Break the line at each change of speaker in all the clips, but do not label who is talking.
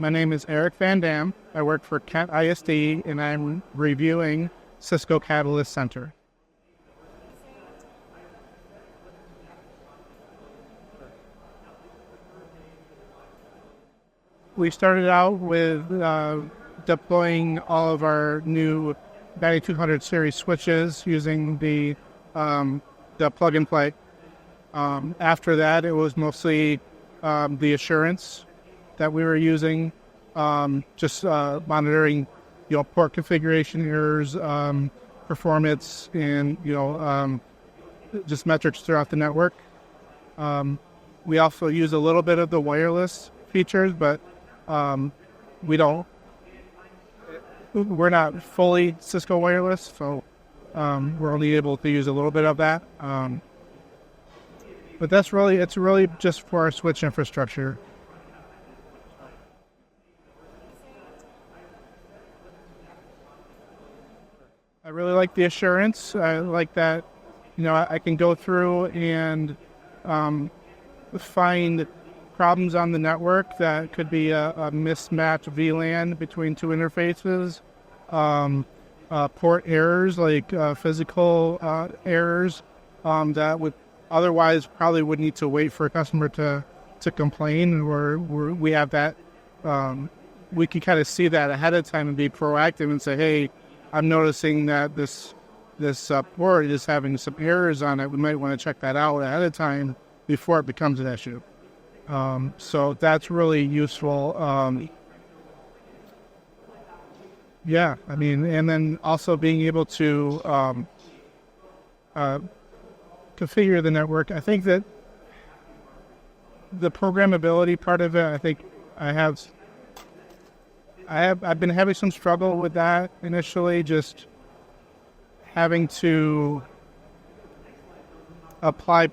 My name is Eric Van Dam. I work for Kent ISD, and I'm reviewing Cisco Catalyst Center. We started out with deploying all of our new 9200 series switches using the plug and play. After that, it was mostly the assurance that we were using, just monitoring, port configuration errors, performance, and just metrics throughout the network. We also use a little bit of the wireless features, but we're not fully Cisco wireless, so we're only able to use a little bit of that. But it's really just for our switch infrastructure. I really like the assurance. I like that, I can go through and find problems on the network that could be a mismatched VLAN between two interfaces, port errors like physical errors that would otherwise probably would need to wait for a customer to complain, or we have that. We can kind of see that ahead of time and be proactive and say, hey, I'm noticing that this port is having some errors on it. We might want to check that out ahead of time before it becomes an issue. So that's really useful. And then also being able to configure the network. I think that the programmability part of it, I think I've been having some struggle with that initially, just having to apply.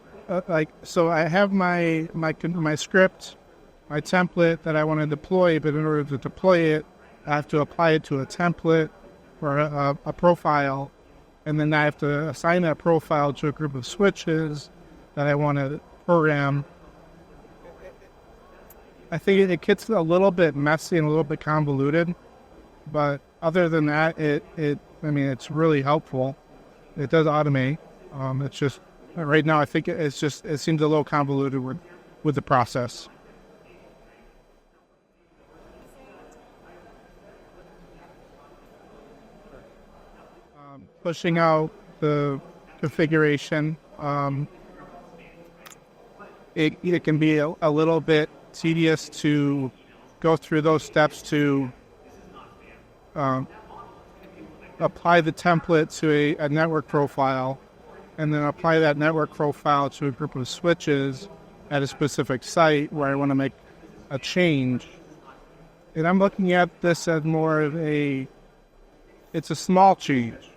So I have my script, my template that I want to deploy, but in order to deploy it, I have to apply it to a template or a profile, and then I have to assign that profile to a group of switches that I want to program. I think it gets a little bit messy and a little bit convoluted, but other than that, it's really helpful. It does automate. It's just right now I think it seems a little convoluted with the process. Pushing out the configuration, it can be a little bit tedious to go through those steps to apply the template to a network profile, and then apply that network profile to a group of switches at a specific site where I want to make a change. And I'm looking at this as more of it's a small change,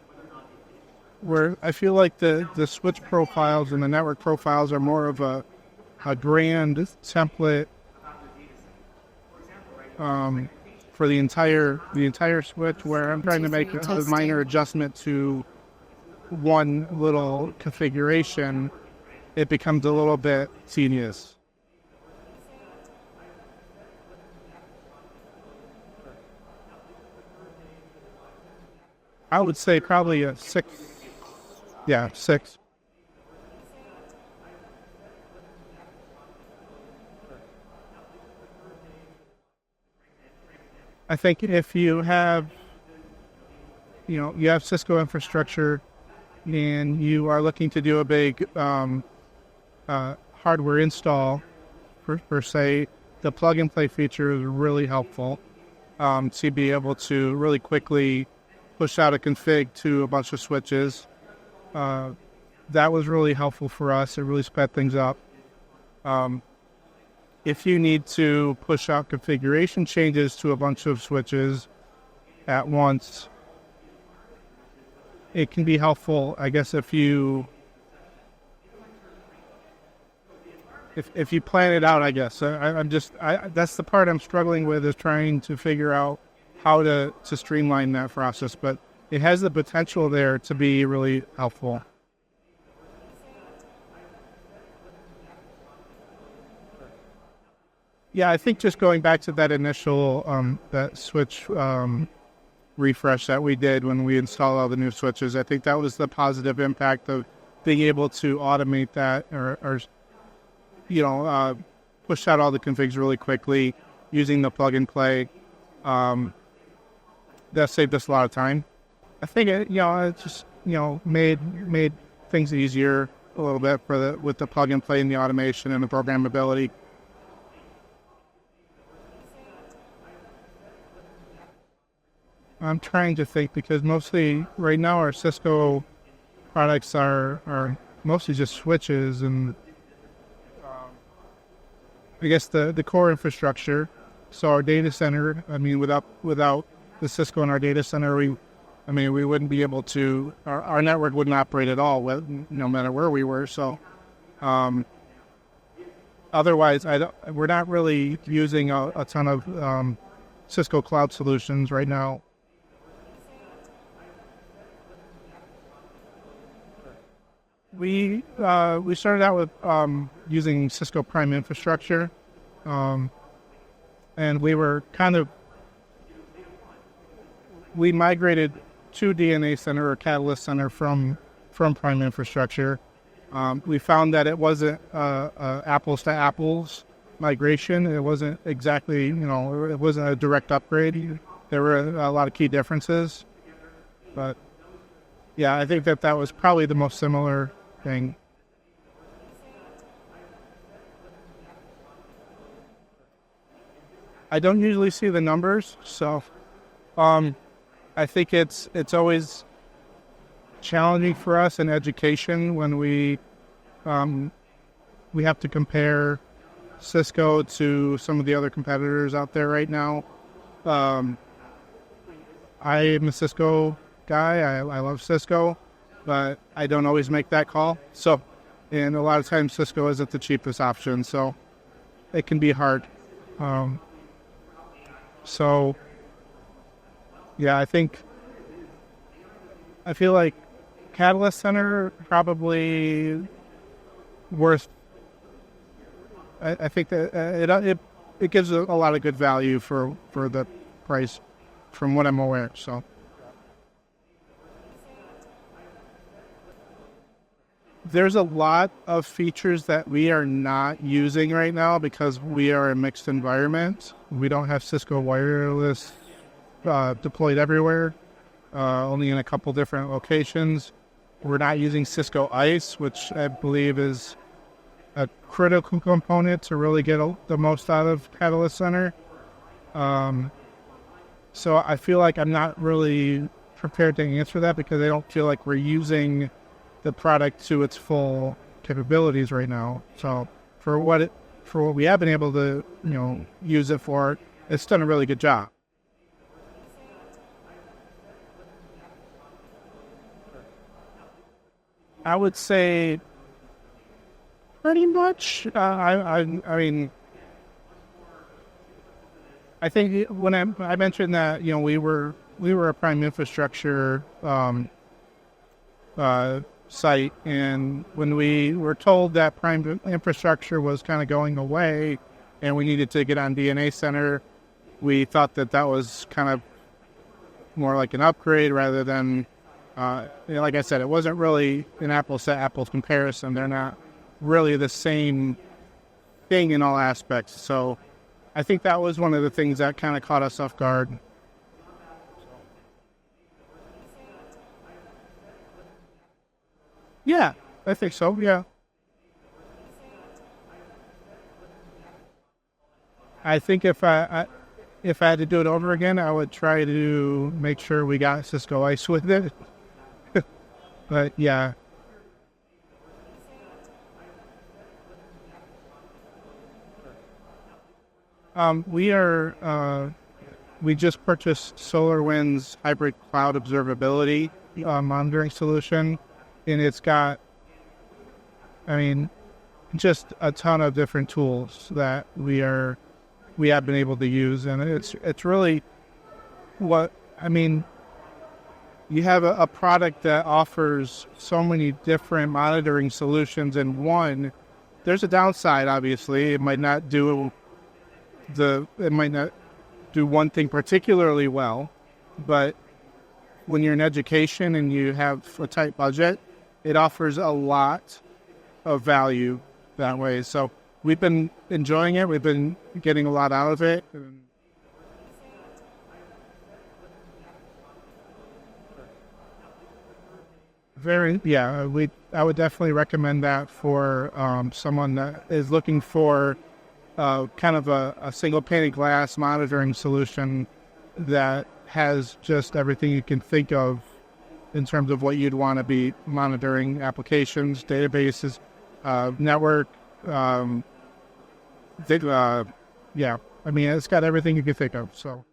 where I feel like the switch profiles and the network profiles are more of a grand template for the entire switch, where I'm trying to make a minor adjustment to one little configuration. It becomes a little bit tedious. I would say probably a 6. Yeah, 6. I think if you have, you have Cisco infrastructure and you are looking to do a big hardware install, per se, the plug and play feature is really helpful to be able to really quickly push out a config to a bunch of switches. That was really helpful for us. It really sped things up. If you need to push out configuration changes to a bunch of switches at once, it can be helpful, I guess, if you plan it out, I guess. That's the part I'm struggling with, is trying to figure out how to streamline that process. But it has the potential there to be really helpful. Yeah, I think just going back to that initial that switch refresh that we did when we installed all the new switches, I think that was the positive impact of being able to automate that or push out all the configs really quickly using the plug and play. That saved us a lot of time. I think it just made things easier a little bit with the plug and play and the automation and the programmability. I'm trying to think because mostly right now our Cisco products are mostly just switches and I guess the core infrastructure. So our data center, I mean, without the Cisco in our data center, we wouldn't be able to, our network wouldn't operate at all, no matter where we were. So otherwise, we're not really using a ton of Cisco cloud solutions right now. We started out with using Cisco Prime infrastructure, and we migrated to DNA Center or Catalyst Center from Prime infrastructure. We found that it wasn't apples to apples migration. It wasn't exactly, it wasn't a direct upgrade. There were a lot of key differences, but yeah, I think that was probably the most similar thing. I don't usually see the numbers, so I think it's always challenging for us in education when we have to compare Cisco to some of the other competitors out there right now. I am a Cisco guy. I love Cisco, but I don't always make that call. So, and a lot of times Cisco isn't the cheapest option, so it can be hard. So, yeah, I feel like Catalyst Center probably worth. I think that it gives a lot of good value for the price, from what I'm aware. So. There's a lot of features that we are not using right now because we are a mixed environment. We don't have Cisco wireless deployed everywhere, only in a couple different locations. We're not using Cisco ICE, which I believe is a critical component to really get the most out of Catalyst Center. So I feel like I'm not really prepared to answer that because I don't feel like we're using the product to its full capabilities right now. So for what we have been able to, use it for, it's done a really good job. I would say pretty much. I mean, I think when I mentioned that, we were a prime infrastructure site, and when we were told that prime infrastructure was kind of going away and we needed to get on DNA Center, we thought that was kind of more like an upgrade rather than like I said, it wasn't really an apples to apples comparison. They're not really the same thing in all aspects. So I think that was one of the things that kind of caught us off guard. Yeah, I think so. Yeah. I think if I had to do it over again, I would try to make sure we got Cisco ICE with it. But yeah. We just purchased SolarWinds hybrid cloud observability monitoring solution, and it's got, just a ton of different tools that we have been able to use, and it's really you have a product that offers so many different monitoring solutions in one. There's a downside, obviously. It might not do it might not do one thing particularly well, but when you're in education and you have a tight budget, it offers a lot of value that way. So we've been enjoying it. We've been getting a lot out of it. I would definitely recommend that for someone that is looking for kind of a single pane of glass monitoring solution that has just everything you can think of in terms of what you'd want to be monitoring: applications, databases, network. Yeah, I mean, it's got everything you can think of. So.